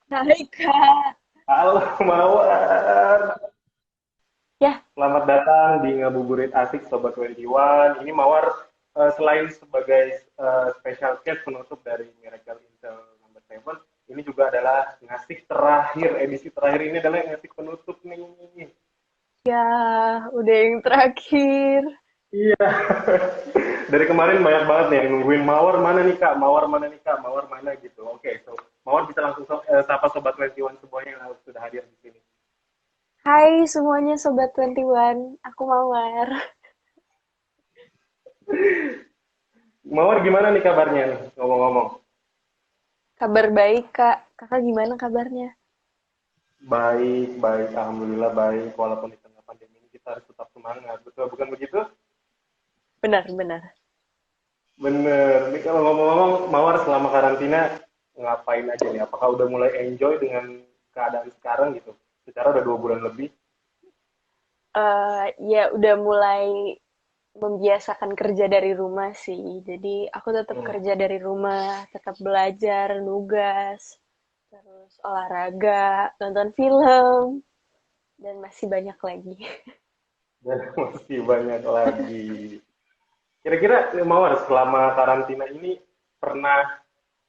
Hai Kak. Halo Mawar, Ya, selamat datang di Ngabuburit Asik Sobat 21. Ini Mawar selain sebagai special guest penutup dari Miracle Intel Number 7, ini juga adalah ngasih terakhir, edisi terakhir ini adalah ngasih penutup nih. ya, udah yang terakhir. Iya, dari kemarin banyak banget nih yang nungguin Mawar mana nih Kak, Mawar mana nih Kak, Mawar mana gitu. Oke, so Mawar bisa langsung sapa Sobat 21 semuanya yang sudah hadir di sini. Hai semuanya Sobat 21, aku Mawar. Mawar gimana nih kabarnya nih, ngomong-ngomong? Kabar baik Kak, kakak gimana kabarnya? Baik, baik, alhamdulillah baik. Walaupun di tengah pandemi ini kita harus tetap semangat. Betul, bukan begitu? Benar-benar. Bener. Nih kalau ngomong-ngomong, Mawar selama karantina ngapain aja nih? Apakah udah mulai enjoy dengan keadaan sekarang gitu? Secara udah 2 bulan lebih. Ya udah mulai membiasakan kerja dari rumah sih. Jadi aku tetap Hmm. kerja dari rumah, tetap belajar, nugas, terus olahraga, nonton film, dan masih banyak lagi. Dan masih banyak lagi. Kira-kira Mawar selama karantina ini pernah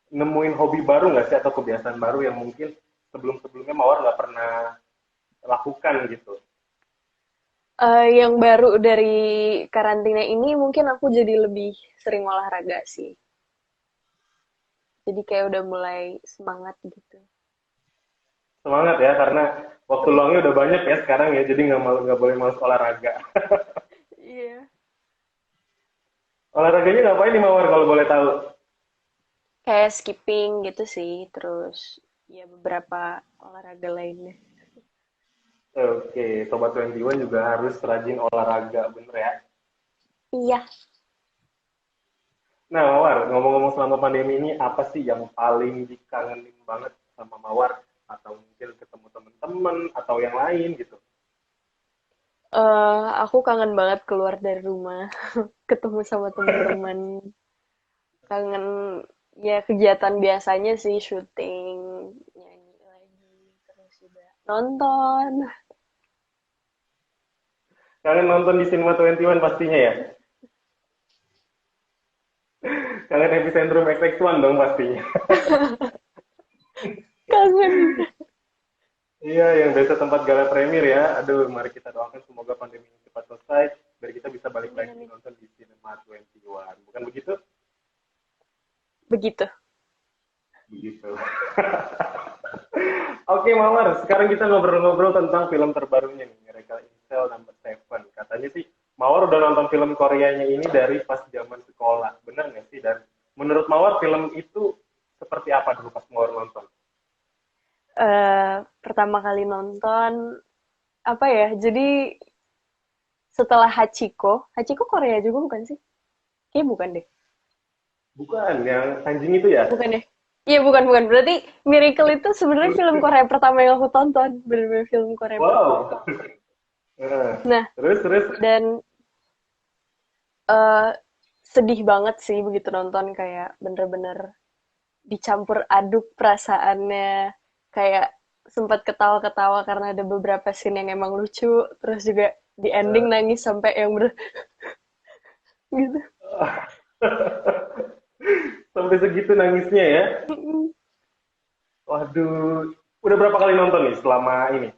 nemuin hobi baru nggak sih atau kebiasaan baru yang mungkin sebelum-sebelumnya Mawar nggak pernah lakukan gitu? Yang baru dari karantina ini mungkin aku jadi lebih sering olahraga sih. Jadi kayak udah mulai semangat gitu. Semangat ya, karena waktu luangnya udah banyak ya sekarang ya, jadi nggak boleh males olahraga. Iya. Olahraganya ngapain nih Mawar kalau boleh tahu? Kayak skipping gitu sih, terus ya beberapa olahraga lainnya. Oke, Sobat 21 juga harus rajin olahraga, bener ya? Iya. Nah Mawar, ngomong-ngomong selama pandemi ini, apa sih yang paling dikangenin banget sama Mawar? Atau mungkin ketemu temen-temen, atau yang lain gitu? Aku kangen banget keluar dari rumah, ketemu sama teman-teman. Kangen ya kegiatan biasanya sih, syuting, nyanyi lagi, terus juga nonton. Kangen nonton di Cinema 21 pastinya ya? Kangen Epicentrum XX1 dong pastinya. Kangen. Iya, yang biasa tempat gala premier ya. Aduh, mari kita doakan semoga pandemi ini cepat selesai, biar kita bisa balik Amin, lagi amin. nonton di Cinema 21. Bukan begitu? Begitu. Begitu. Oke, Mawar. Sekarang kita ngobrol-ngobrol tentang film terbarunya nih, Miracle in Cell Number 7. Katanya sih, Mawar udah nonton film Koreanya ini dari pas zaman sekolah. Bener nggak sih? Dan menurut Mawar, film itu seperti apa dulu pas Mawar nonton? Pertama kali nonton apa ya? Jadi setelah Hachiko, Hachiko Korea juga bukan sih? Kayaknya bukan deh. Bukan, yang anjing itu ya? Bukan deh. Iya bukan bukan. Berarti Miracle itu sebenarnya film Korea pertama yang aku tonton. Bener-bener film Korea pertama. Wow. Nah, Nah, terus. dan eh sedih banget sih begitu nonton kayak bener-bener dicampur aduk perasaannya. Kayak sempat ketawa-ketawa karena ada beberapa scene yang emang lucu. Terus juga di ending nangis sampai yang bener gitu. Sampai segitu nangisnya ya. Waduh, udah berapa kali nonton nih selama ini?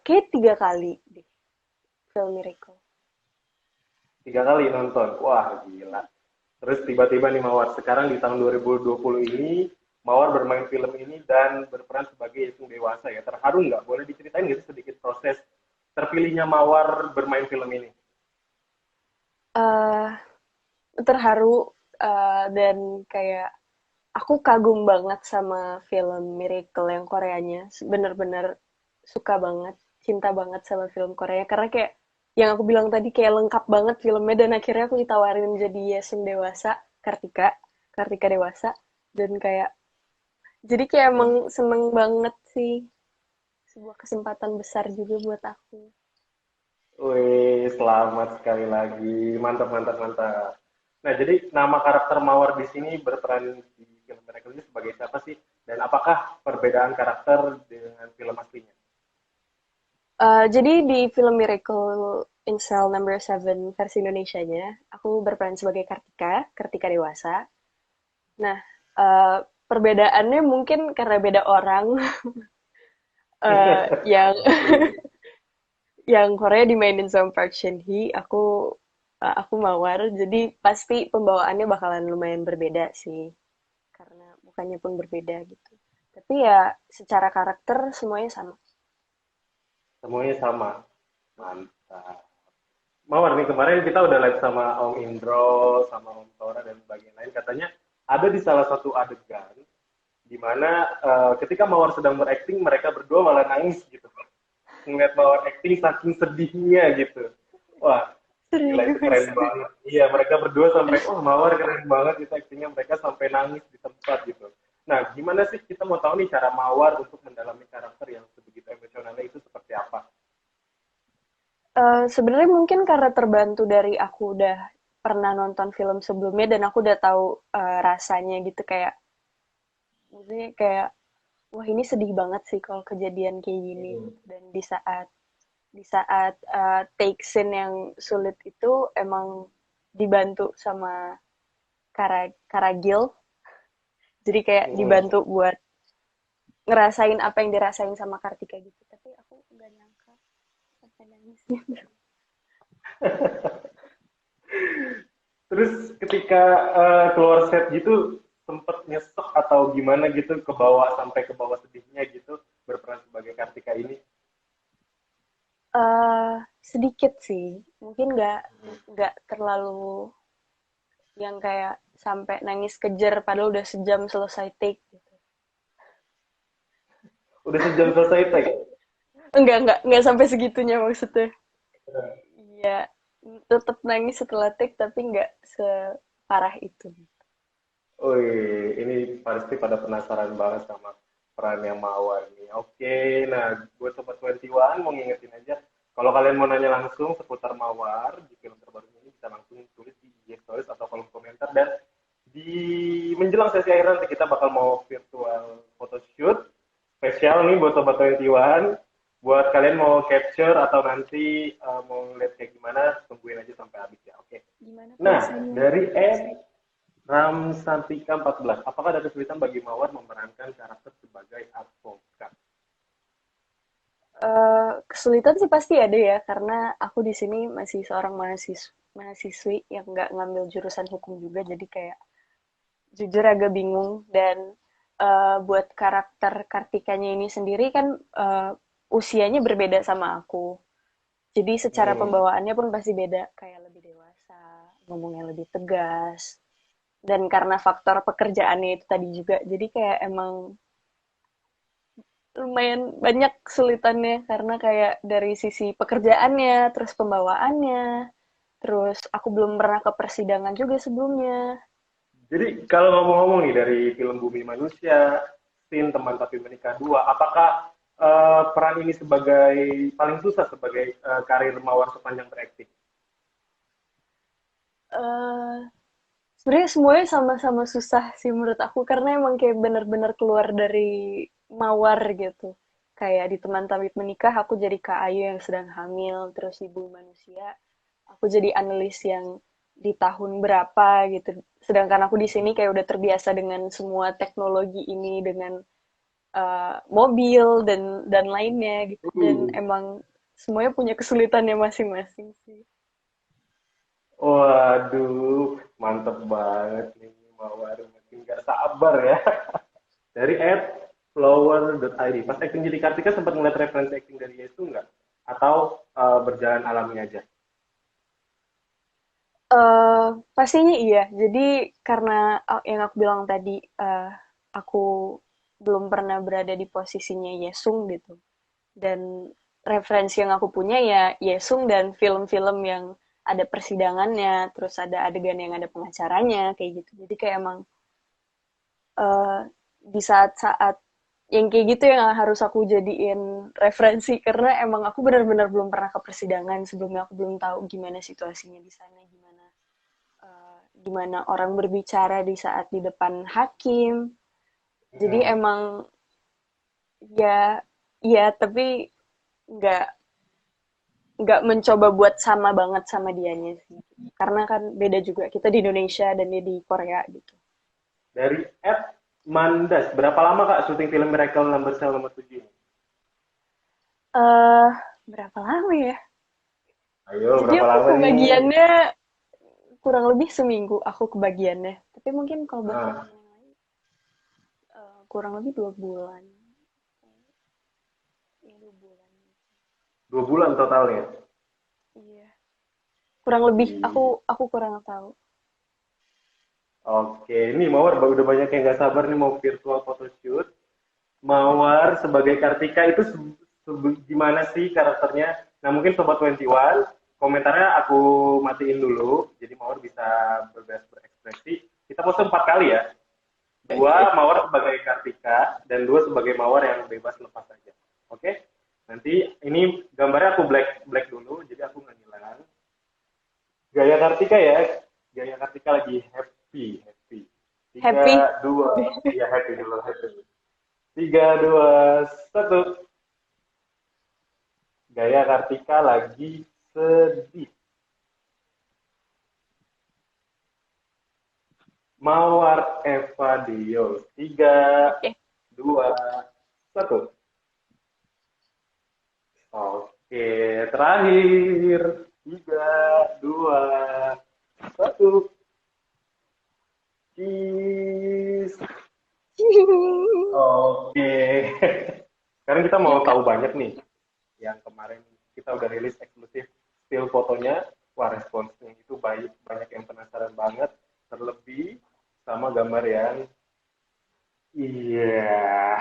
Kayak 3 kali deh film Miracle. 3 kali nonton. Wah, gila. Terus tiba-tiba nih Mawar, sekarang di tahun 2020 ini, Mawar bermain film ini dan berperan sebagai Yesung dewasa ya. Terharu nggak? Boleh diceritain nggak sih sedikit proses terpilihnya Mawar bermain film ini? eh Terharu, dan kayak aku kagum banget sama film Miracle yang Koreanya. Bener-bener suka banget, cinta banget sama film Korea karena kayak yang aku bilang tadi kayak lengkap banget filmnya dan akhirnya aku ditawarin jadi Yesung dewasa, Kartika, Kartika dewasa dan kayak jadi kayak emang Hmm. seneng banget sih. Sebuah kesempatan besar juga buat aku. Wih, selamat sekali lagi. Mantap, mantap, mantap. Nah, jadi nama karakter Mawar di sini berperan di film Miracle ini sebagai siapa sih? Dan apakah perbedaan karakter dengan film aslinya? Jadi di film Miracle in Cell Number 7 versi Indonesianya, aku berperan sebagai Kartika, Kartika dewasa. Nah, perbedaannya mungkin karena beda orang, yang Oke. yang Korea dimainin sama Park Shin Hye, aku Mawar, jadi pasti pembawaannya bakalan lumayan berbeda sih, karena mukanya pun berbeda gitu. Tapi ya secara karakter semuanya sama. Semuanya sama. Mantap. Mawar nih kemarin kita udah live sama Om Indro, sama Om Tora dan bagian lain. Katanya ada di salah satu adegan di mana ketika Mawar sedang berakting mereka berdua malah nangis gitu. Ngeliat Mawar acting saking sedihnya gitu. Wah, gila itu Serius. keren banget. Iya, mereka berdua sampai, oh Mawar keren banget itu actingnya. Mereka sampai nangis di tempat gitu. Nah, gimana sih kita mau tahu nih cara Mawar untuk mendalami karakter yang sebegitu emosionalnya itu seperti apa? Sebenarnya mungkin karena terbantu dari aku udah pernah nonton film sebelumnya dan aku udah tahu rasanya gitu, kayak maksudnya kayak wah ini sedih banget sih kalau kejadian kayak gini Hmm. gitu. Dan di saat take scene yang sulit itu emang dibantu sama Karagil, jadi kayak Hmm. dibantu buat ngerasain apa yang dirasain sama Kartika gitu, tapi aku nggak nyangka sampai nangis gitu. Terus ketika keluar set gitu sempet nyesek atau gimana gitu ke bawah sampai ke bawah sedihnya gitu berperan sebagai Kartika ini. Sedikit sih, mungkin nggak terlalu yang kayak sampai nangis kejer padahal udah sejam selesai take gitu. Udah sejam selesai tag. Enggak sampai segitunya maksudnya. Iya, tetap nangis setelah take tapi nggak separah itu. Wih, ini pasti pada penasaran banget sama peran yang Mawar nih. Oke, nah buat Sobat 21 mau ngingetin aja, kalau kalian mau nanya langsung seputar Mawar di film terbaru ini bisa langsung tulis di IG Stories atau kolom komentar dan di menjelang sesi akhir nanti kita bakal mau virtual photoshoot spesial nih buat Sobat 21. Buat kalian mau capture atau nanti mau ngeliat kayak gimana, tungguin aja sampai habis ya. Oke. Gimana Nah, tulisannya? dari Ram Santika 14. Apakah ada kesulitan bagi Mawar memerankan karakter sebagai advokat? Kesulitan sih pasti ada ya, karena aku di sini masih seorang mahasiswi yang nggak ngambil jurusan hukum juga, jadi kayak jujur agak bingung. Dan buat karakter Kartikanya ini sendiri kan usianya berbeda sama aku. Jadi secara Hmm. pembawaannya pun pasti beda, kayak lebih dewasa, ngomongnya lebih tegas. Dan karena faktor pekerjaannya itu tadi juga, jadi kayak emang lumayan banyak kesulitannya karena kayak dari sisi pekerjaannya, terus pembawaannya, terus aku belum pernah ke persidangan juga sebelumnya. Jadi kalau ngomong-ngomong nih dari film Bumi Manusia, Sin Teman Tapi Menikah Dua, apakah peran ini sebagai paling susah sebagai karir Mawar sepanjang berakting? eh Sebenarnya semuanya sama-sama susah sih menurut aku, karena emang kayak bener-bener keluar dari mawar gitu. Kayak di Teman Tabib Menikah aku jadi Kak Ayu yang sedang hamil, terus Ibu Manusia aku jadi analis yang di tahun berapa gitu. Sedangkan aku di sini kayak udah terbiasa dengan semua teknologi ini, dengan mobil dan lainnya gitu. Dan Uh. emang semuanya punya kesulitannya masing-masing sih. Waduh, mantep banget nih Mawar. Makin gak sabar ya. Dari flower.id. Pas acting jadi Kartika sempat ngeliat referensi acting dari Yesu nggak? Atau berjalan alami aja? Pastinya iya. Jadi karena yang aku bilang tadi, aku belum pernah berada di posisinya Yesung gitu. Dan referensi yang aku punya ya Yesung dan film-film yang ada persidangannya, terus ada adegan yang ada pengacaranya kayak gitu. Jadi kayak emang eh, di saat-saat yang kayak gitu yang harus aku jadiin referensi, karena emang aku benar-benar belum pernah ke persidangan sebelumnya, aku belum tahu gimana situasinya di sana, gimana orang berbicara di saat di depan hakim, Jadi Hmm. emang ya, ya tapi nggak nggak mencoba buat sama banget sama dianya sih. Karena kan beda juga. Kita di Indonesia dan dia di Korea gitu. Dari Ed Mandas, berapa lama Kak syuting film Miracle Number Cell nomor 7 ini? Eh, berapa lama ya? Ayo, Jadi berapa aku lama nih? kebagiannya kurang lebih seminggu aku kebagiannya. Tapi mungkin kalau buat Ah, teman-teman yang lain kurang lebih 2 bulan. Ya 2 bulan. 2 bulan totalnya. Iya. Kurang lebih Ih, aku kurang tahu. oke, ini Mawar udah banyak yang nggak sabar nih mau virtual photoshoot. Mawar sebagai Kartika itu gimana sih karakternya? Nah mungkin Sobat 21, komentarnya aku matiin dulu, jadi Mawar bisa bebas berekspresi. Kita pose 4 kali ya. Oke. Dua Mawar sebagai Kartika dan dua sebagai Mawar yang bebas lepas saja. Oke? Nanti ini gambarnya aku black black dulu, jadi aku nggak ngilang. Gaya Kartika ya, gaya Kartika lagi happy happy. Tiga Happy. dua, ya happy dulu happy. Tiga dua satu. Gaya Kartika lagi sedih. Mawar Eva Dio. Tiga Oke. dua satu. Oke, terakhir. Tiga dua satu. Cheese. Oke. Sekarang kita Ya mau Kak. tahu banyak nih. Yang kemarin kita udah rilis eksklusif still fotonya. Wah, responsnya itu baik. Banyak yang penasaran banget. Terlebih sama gambar yang iya.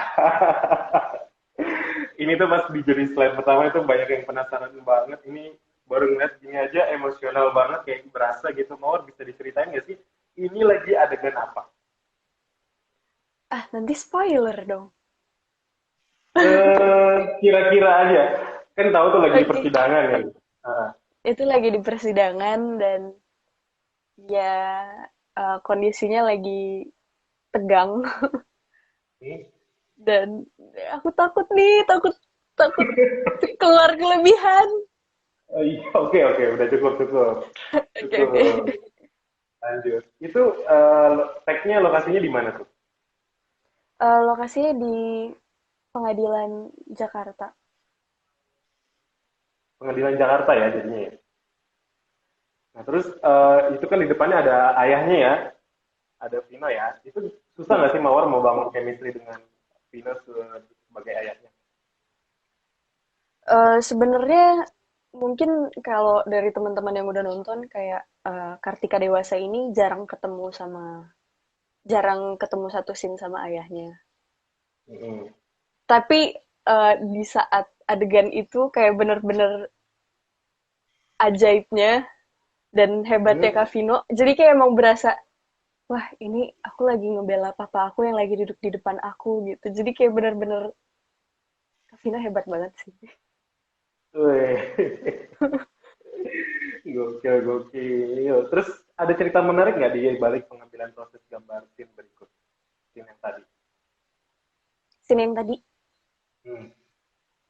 Ini tuh pas di jadi slide pertama itu banyak yang penasaran banget. Ini baru ngeliat gini aja emosional banget kayak berasa gitu. Mawar bisa diceritain nggak sih? Ini lagi adegan apa? Ah, nanti spoiler dong. Kira-kira aja. Kan tahu tuh lagi di Oke. persidangan ya. Ah, Itu lagi di persidangan dan ya kondisinya lagi tegang ini. dan aku takut nih, takut takut keluar kelebihan. Oh, iya, oke oke, udah cukup cukup Oke, oke. cukup. Lanjut. Itu tag-nya lokasinya di mana tuh? Lokasinya di Pengadilan Jakarta. Pengadilan Jakarta ya jadinya ya. Nah terus itu kan di depannya ada ayahnya ya, ada Vino ya. Itu susah nggak sih Mawar mau bangun chemistry dengan Vino sebagai ayahnya? Sebenarnya mungkin kalau dari teman-teman yang udah nonton kayak Kartika Dewasa ini jarang ketemu satu scene sama ayahnya. Mm-mm. Tapi di saat adegan itu kayak bener-bener ajaibnya dan hebatnya Hmm. Kak Vino. Jadi kayak emang berasa, wah ini aku lagi ngebela papa aku yang lagi duduk di depan aku gitu. Jadi kayak bener-bener Kak Vino hebat banget sih. Wih. Gokil, gokil. Terus ada cerita menarik nggak di balik pengambilan proses gambar scene berikut? Scene yang tadi. Scene yang tadi. Hmm.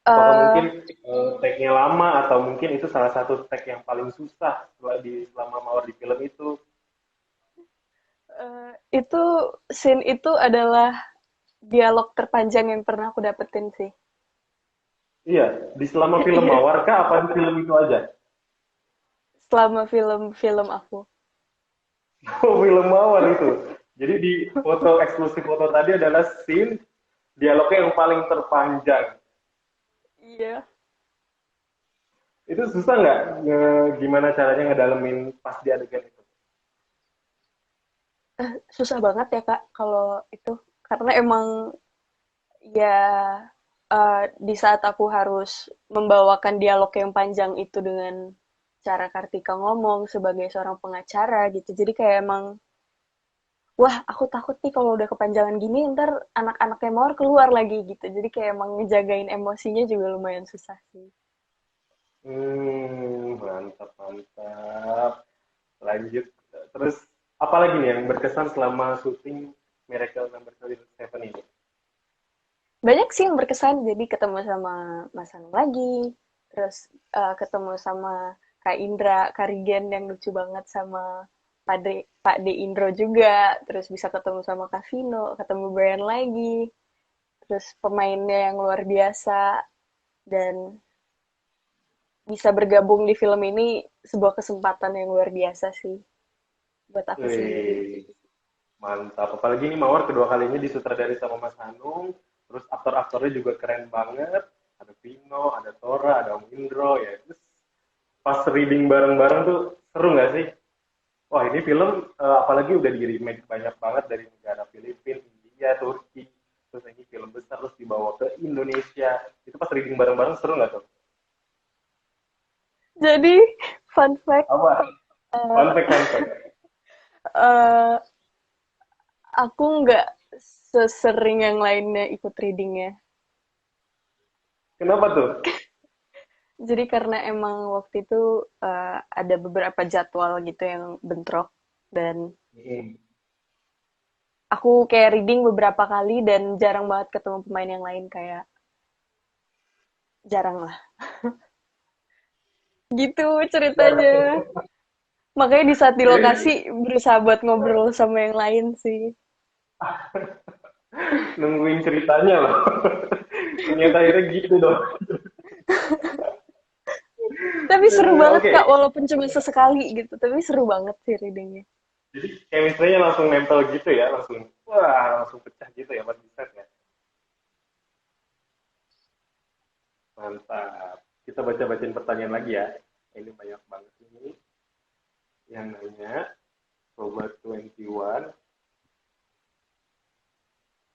Apakah mungkin eh tag-nya lama atau mungkin itu salah satu tag yang paling susah selama Mawar di film itu? itu scene itu adalah dialog terpanjang yang pernah aku dapetin sih. Iya, di selama film Iya, Mawar kah apa di film itu aja? selama film-film aku. Oh, film Mawar itu. Jadi di foto eksklusif foto tadi adalah scene dialognya yang paling terpanjang. Iya. Itu susah nggak gimana caranya ngedalemin pas di adegan itu? Susah banget ya Kak kalau itu. Karena emang ya di saat aku harus membawakan dialog yang panjang itu dengan cara Kartika ngomong sebagai seorang pengacara gitu. Jadi kayak emang, wah aku takut nih kalau udah kepanjangan gini ntar anak-anaknya Mawar keluar lagi gitu. Jadi kayak emang ngejagain emosinya juga lumayan susah sih. Mantap, mantap. Lanjut. Terus apa lagi nih yang berkesan selama syuting Miracle Number 7 ini? banyak sih yang berkesan. Jadi ketemu sama Mas Anung lagi, terus ketemu sama Kak Indra Karigen yang lucu banget, sama Pak De Indro juga, terus bisa ketemu sama Kak Vino, ketemu Brian lagi, terus pemainnya yang luar biasa, dan bisa bergabung di film ini sebuah kesempatan yang luar biasa sih buat aku sendiri. Wih, mantap. Apalagi ini Mawar kedua kalinya disutradari sama Mas Hanung. Terus aktor-aktornya juga keren banget. Ada Vino, ada Tora, ada Om Indro ya. Terus pas reading bareng-bareng tuh seru nggak sih? Wah ini film apalagi udah di remake banyak banget dari negara Filipina, India, Turki. Terus ini film besar terus dibawa ke Indonesia. Itu pas reading bareng-bareng seru nggak tuh? Jadi fun fact, Apa? Fun eh, fact, fun fact. eh, aku nggak sesering yang lainnya ikut readingnya. Kenapa tuh? Jadi karena emang waktu itu ada beberapa jadwal gitu yang bentrok, dan Hmm. aku kayak reading beberapa kali dan jarang banget ketemu pemain yang lain, kayak jarang lah. Gitu ceritanya. Makanya di saat di lokasi berusaha buat ngobrol sama yang lain sih. Nungguin ceritanya loh. Ternyata akhirnya gitu dong. Tapi seru banget Oke, Kak, walaupun cuma sesekali gitu. Tapi seru banget sih readingnya. jadi chemistry-nya langsung nempel gitu ya, langsung wah langsung pecah gitu ya pas di set ya. Mantap. Kita baca-bacain pertanyaan lagi ya. Ini banyak banget ini yang nanya. Sobat 21.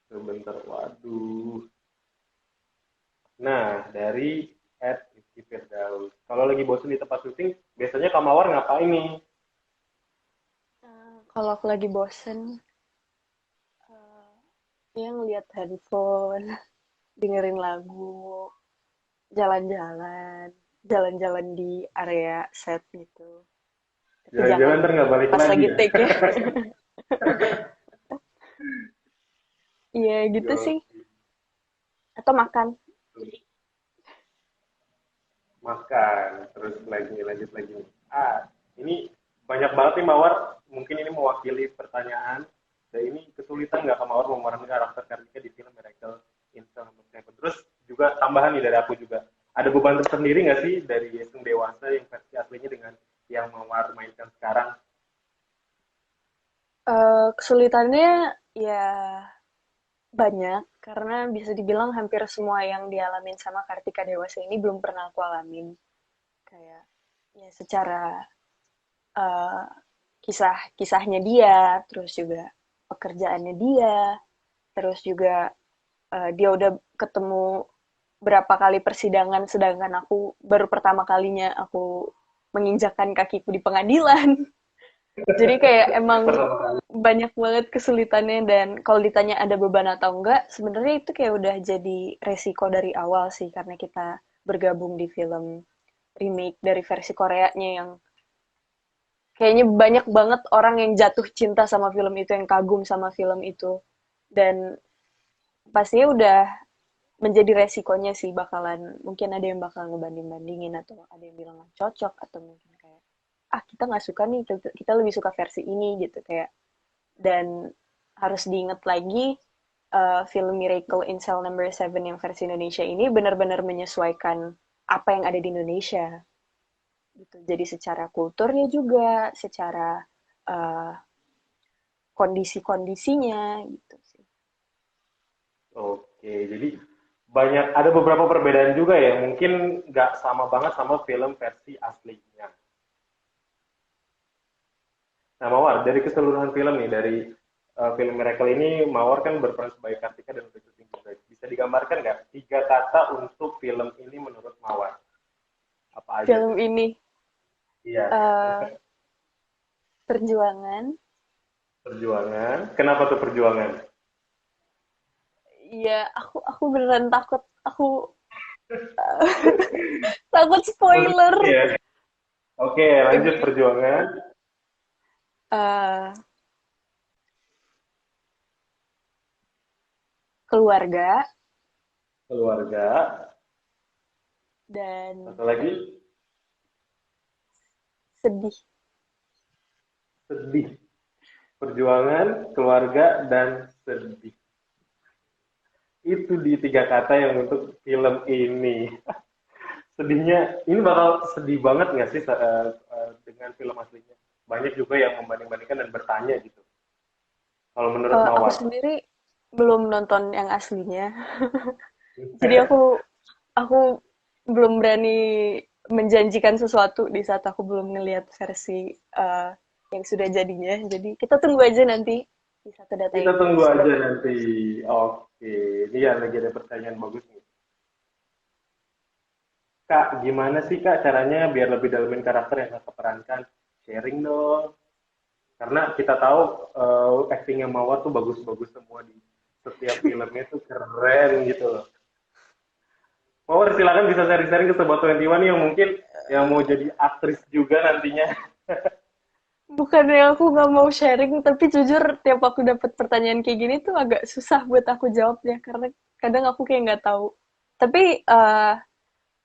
Sebentar, waduh. Nah, dari Rizky Firdaus. Kalau lagi bosan di tempat syuting, biasanya Kamawar ngapain nih? Kalau aku lagi bosen, ya ngeliat handphone, dengerin lagu, jalan-jalan, jalan-jalan di area set gitu. Tapi jangan Jalan-jalan ntar nggak balik pas lagi lagi ya? take ya. Iya gitu Yo, sih. Atau makan. makan, terus lagi lanjut lagi. Ah, ini banyak banget nih Mawar. Mungkin ini mewakili pertanyaan. Dan ini kesulitan nggak Mawar memerankan karakter Kartika di film Miracle in Cell No. 7? Terus juga tambahan nih dari aku juga. Ada beban tersendiri nggak sih dari Yesung Dewasa yang versi aslinya dengan yang Mawar mainkan sekarang? Kesulitannya ya banyak, karena bisa dibilang hampir semua yang dialamin sama Kartika Dewasa ini belum pernah aku alamin. Kayak ya secara eh, kisahnya dia, terus juga pekerjaannya dia, terus juga dia udah ketemu berapa kali persidangan, sedangkan aku baru pertama kalinya aku menginjakkan kakiku di pengadilan. Jadi kayak emang banyak banget kesulitannya, dan kalau ditanya ada beban atau enggak, sebenarnya itu kayak udah jadi resiko dari awal sih, karena kita bergabung di film remake dari versi Koreanya yang kayaknya banyak banget orang yang jatuh cinta sama film itu, yang kagum sama film itu. Dan pastinya udah menjadi resikonya sih, bakalan mungkin ada yang bakal ngebanding-bandingin, atau ada yang bilang nggak cocok, atau mungkin kayak kita nggak suka nih, kita lebih suka versi ini gitu kayak. Dan harus diingat lagi, film Miracle in Cell Number 7 yang versi Indonesia ini benar-benar menyesuaikan apa yang ada di Indonesia gitu. Jadi secara kulturnya juga, secara uh, kondisi-kondisinya gitu sih. Oke, jadi banyak ada beberapa perbedaan juga ya. Mungkin nggak sama banget sama film versi aslinya. Nah, Mawar, dari keseluruhan film nih, dari film Miracle ini, Mawar kan berperan sebagai Kartika dan udah syuting juga. Bisa digambarkan nggak tiga kata untuk film ini menurut Mawar? Apa aja Film tuh? ini Iya, uh, perjuangan. perjuangan. Kenapa tuh perjuangan? Iya, aku beneran takut. Aku takut spoiler. Iya. Oke, lanjut Ini perjuangan. uh, keluarga, keluarga, dan satu lagi sedih. sedih. Perjuangan, keluarga, dan sedih. Itu di tiga kata yang untuk film ini. Sedihnya, ini bakal sedih banget nggak sih dengan film aslinya? Banyak juga yang membanding-bandingkan dan bertanya gitu. Kalau menurut Aku Mawar. sendiri belum nonton yang aslinya, jadi aku belum berani menjanjikan sesuatu di saat aku belum ngelihat versi yang sudah jadinya. Jadi kita tunggu aja nanti di satu data Kita ini tunggu sudah aja keluar. nanti. Oke, ini ya lagi ada pertanyaan bagus nih. Kak, gimana sih Kak caranya biar lebih dalamin karakter yang Kakak perankan? Sharing dong. Karena kita tahu actingnya Mawar tuh bagus-bagus semua di setiap filmnya tuh keren gitu loh. Mawar silakan bisa sharing-sharing ke Sobat 21 yang mungkin yang mau jadi aktris juga nantinya. Bukannya aku nggak mau sharing, tapi jujur tiap aku dapat pertanyaan kayak gini tuh agak susah buat aku jawabnya karena kadang aku kayak nggak tahu. Tapi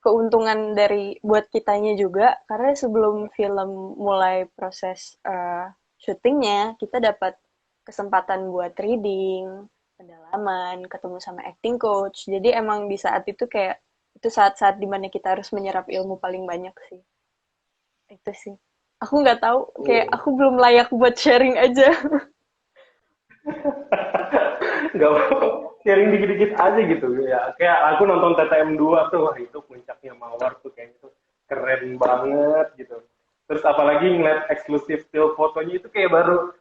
keuntungan dari buat kitanya juga karena sebelum film mulai proses syutingnya kita dapat kesempatan buat reading, pendalaman, ketemu sama acting coach. Jadi emang di saat itu kayak itu saat-saat dimana kita harus menyerap ilmu paling banyak sih. Itu sih. Aku nggak tahu, kayak Oh, aku belum layak buat sharing aja. nggak apa-apa. Sharing dikit-dikit aja gitu ya. Kayak aku nonton TTM 2 tuh, wah itu puncaknya Mawar tuh kayaknya tuh keren banget gitu. Terus apalagi ngeliat eksklusif still fotonya itu kayak baru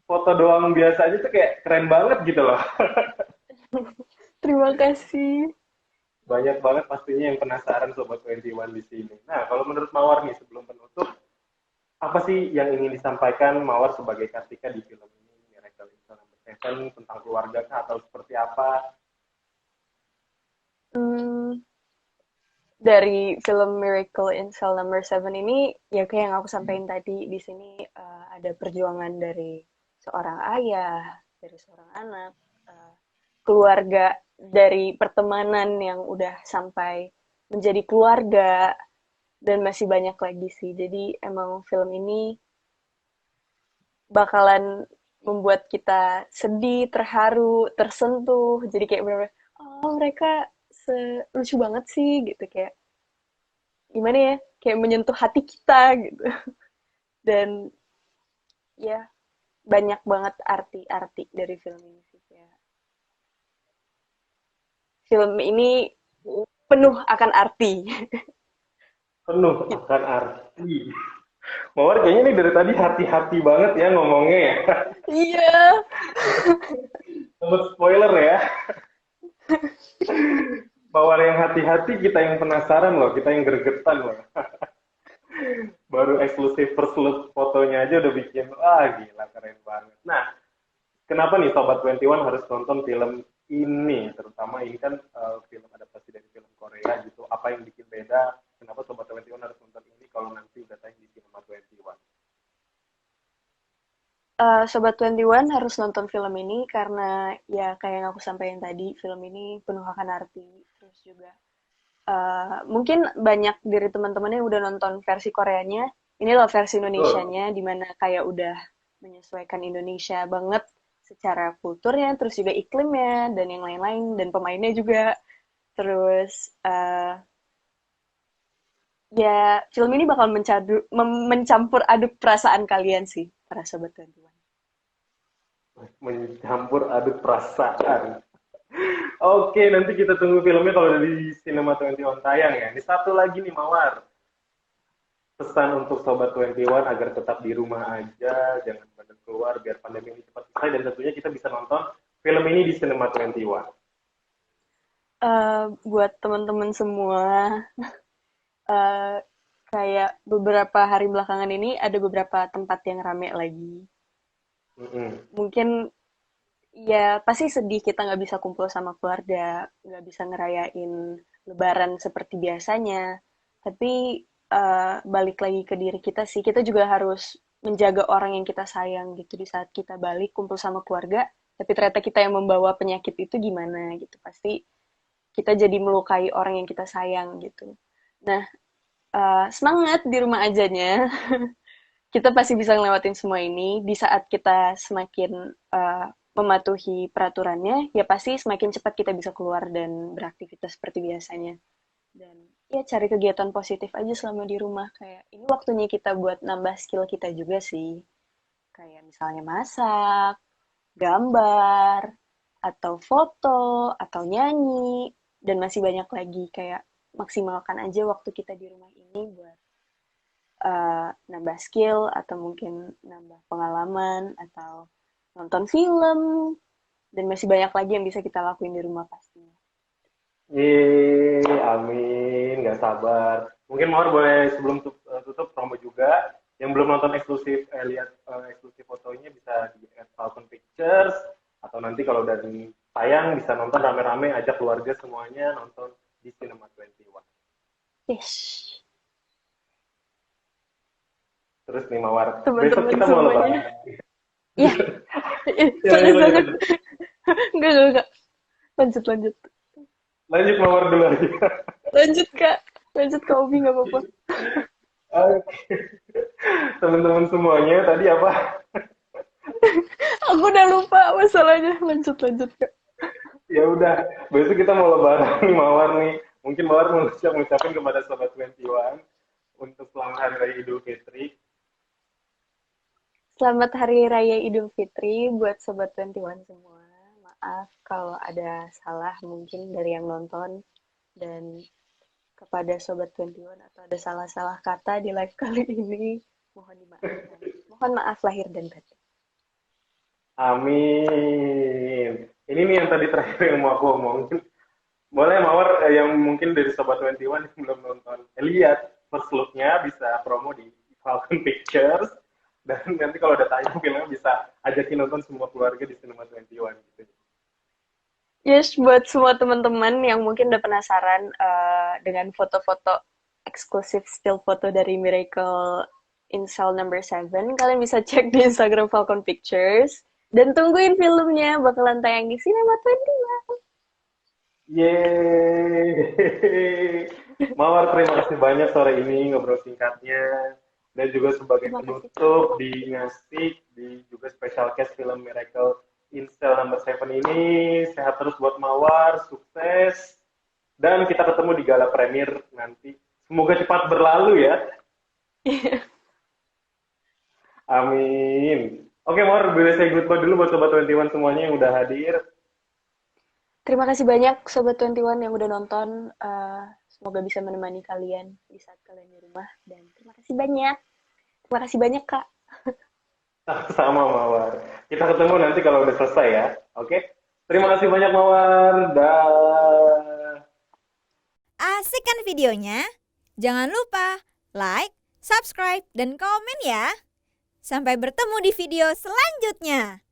foto doang biasa aja tuh kayak keren banget gitu loh. Terima kasih. Banyak banget pastinya yang penasaran Sobat 21 di sini. Nah, kalau menurut Mawar nih sebelum penutup, apa sih yang ingin disampaikan Mawar sebagai Kartika di film ini? Miracle in Cell Number Seven tentang keluarga kah atau seperti apa? Hmm, dari film Miracle in Cell Number Seven ini ya kayak yang aku sampaikan tadi di sini ada perjuangan dari seorang ayah, dari seorang anak, uh, keluarga dari pertemanan yang udah sampai menjadi keluarga dan masih banyak lagi sih. Jadi emang film ini bakalan membuat kita sedih, terharu, tersentuh. Jadi kayak bener-bener, oh mereka lucu banget sih gitu kayak gimana ya kayak menyentuh hati kita gitu dan ya banyak banget arti-arti dari film ini sih ya. Film ini penuh akan arti. Penuh akan arti. Mawar kayaknya nih dari tadi hati-hati banget ya ngomongnya ya. Iya, Sempat spoiler ya. Mawar yang hati-hati, kita yang penasaran loh, kita yang gregetan loh. Baru eksklusif first look fotonya aja udah bikin, wah gila keren banget. Nah, kenapa nih Sobat 21 harus nonton film ini? Terutama ini kan film adaptasi dari film Korea gitu. Apa yang bikin beda? Kenapa Sobat 21 harus nonton ini kalau nanti udah tayang di Cinema 21? Sobat 21 harus nonton film ini karena ya kayak yang aku sampaikan tadi, film ini penuh akan arti. Terus juga mungkin banyak dari teman-teman yang udah nonton versi Koreanya. Inilah versi Betul. Indonesianya, dimana kayak udah menyesuaikan Indonesia banget secara kulturnya, terus juga iklimnya, dan yang lain-lain, dan pemainnya juga. Terus ya film ini bakal mencampur aduk perasaan kalian sih, para sobat 21. Mencampur aduk perasaan. Oke, nanti kita tunggu filmnya kalau udah di Cinema 21 tayang ya. Ini satu lagi nih Mawar. Pesan untuk Sobat 21 agar tetap di rumah aja, jangan pada keluar biar pandemi ini cepat selesai dan tentunya kita bisa nonton film ini di Cinema 21. Buat teman-teman semua, eh, kayak beberapa hari belakangan ini ada beberapa tempat yang rame lagi. Mm-mm. Mungkin ya pasti sedih kita nggak bisa kumpul sama keluarga, nggak bisa ngerayain Lebaran seperti biasanya. Tapi balik lagi ke diri kita sih, kita juga harus menjaga orang yang kita sayang gitu di saat kita balik kumpul sama keluarga. Tapi ternyata kita yang membawa penyakit itu gimana gitu pasti kita jadi melukai orang yang kita sayang gitu. Nah, semangat di rumah ajanya. Kita pasti bisa ngelewatin semua ini. Di saat kita semakin mematuhi peraturannya, ya pasti semakin cepat kita bisa keluar dan beraktivitas seperti biasanya. Dan ya cari kegiatan positif aja selama di rumah. Kayak ini waktunya kita buat nambah skill kita juga sih. Kayak misalnya masak, gambar, atau foto, atau nyanyi, dan masih banyak lagi. Kayak maksimalkan aja waktu kita di rumah ini buat nambah skill atau mungkin nambah pengalaman atau nonton film dan masih banyak lagi yang bisa kita lakuin di rumah pastinya. Yeay, amin, nggak sabar. Mungkin Mawar boleh sebelum tutup promo juga. Yang belum nonton eksklusif, lihat eksklusif fotonya bisa di Falcon Pictures. Atau nanti kalau udah tayang bisa nonton rame-rame, ajak keluarga semuanya nonton di Cinema 21. Yes, Terus nih Mawar, besok teman-teman kita mau lebaran. semuanya. Iya, Ya, sorry lanjut, lanjut, banget. lanjut. Enggak. Lanjut, lanjut. Lanjut Mawar dulu aja. Lanjut, Kak. Lanjut, Kak Obi, nggak apa-apa. Oke. Teman-teman semuanya tadi apa? Aku udah lupa masalahnya. Lanjut, lanjut, Kak. Ya udah, besok kita mau lebaran nih Mawar nih. Mungkin Mawar mau ngucapin kepada Sobat 21 untuk selamat Hari Raya Idul Fitri. Selamat Hari Raya Idul Fitri buat Sobat 21 semua. Maaf kalau ada salah mungkin dari yang nonton. Dan kepada Sobat 21 atau ada salah-salah kata di live kali ini, mohon dimaafkan. Mohon maaf lahir dan batin. Amin. Ini nih yang tadi terakhir yang mau aku omongin. Boleh Mawar yang mungkin dari Sobat 21 yang belum nonton. Lihat first look-nya bisa promo di Falcon Pictures. Dan nanti kalau udah tayang filmnya bisa ajakin nonton semua keluarga di Cinema 21 gitu. Yes, buat semua teman-teman yang mungkin udah penasaran dengan foto-foto eksklusif still foto dari Miracle in Cell Number 7, kalian bisa cek di Instagram Falcon Pictures. Dan tungguin filmnya, bakalan tayang di Cinema 21. Yeay. Mawar, terima kasih banyak sore ini ngobrol singkatnya. Dan juga sebagai Terima kasih, penutup Kak. di Ngasih, di juga special cast film Miracle in Cell Number 7 ini. Sehat terus buat Mawar, sukses. Dan kita ketemu di gala premier nanti. Semoga cepat berlalu ya. Amin. Oke, Mawar, boleh say goodbye dulu buat Sobat 21 semuanya yang udah hadir. Terima kasih banyak Sobat 21 yang udah nonton. Semoga bisa menemani kalian di saat kalian di rumah. Dan terima kasih banyak. Terima kasih banyak, Kak. Sama Mawar. Kita ketemu nanti kalau udah selesai ya. Oke? Terima kasih banyak Mawar. Dah. Asik kan videonya? Jangan lupa like, subscribe, dan komen ya. Sampai bertemu di video selanjutnya.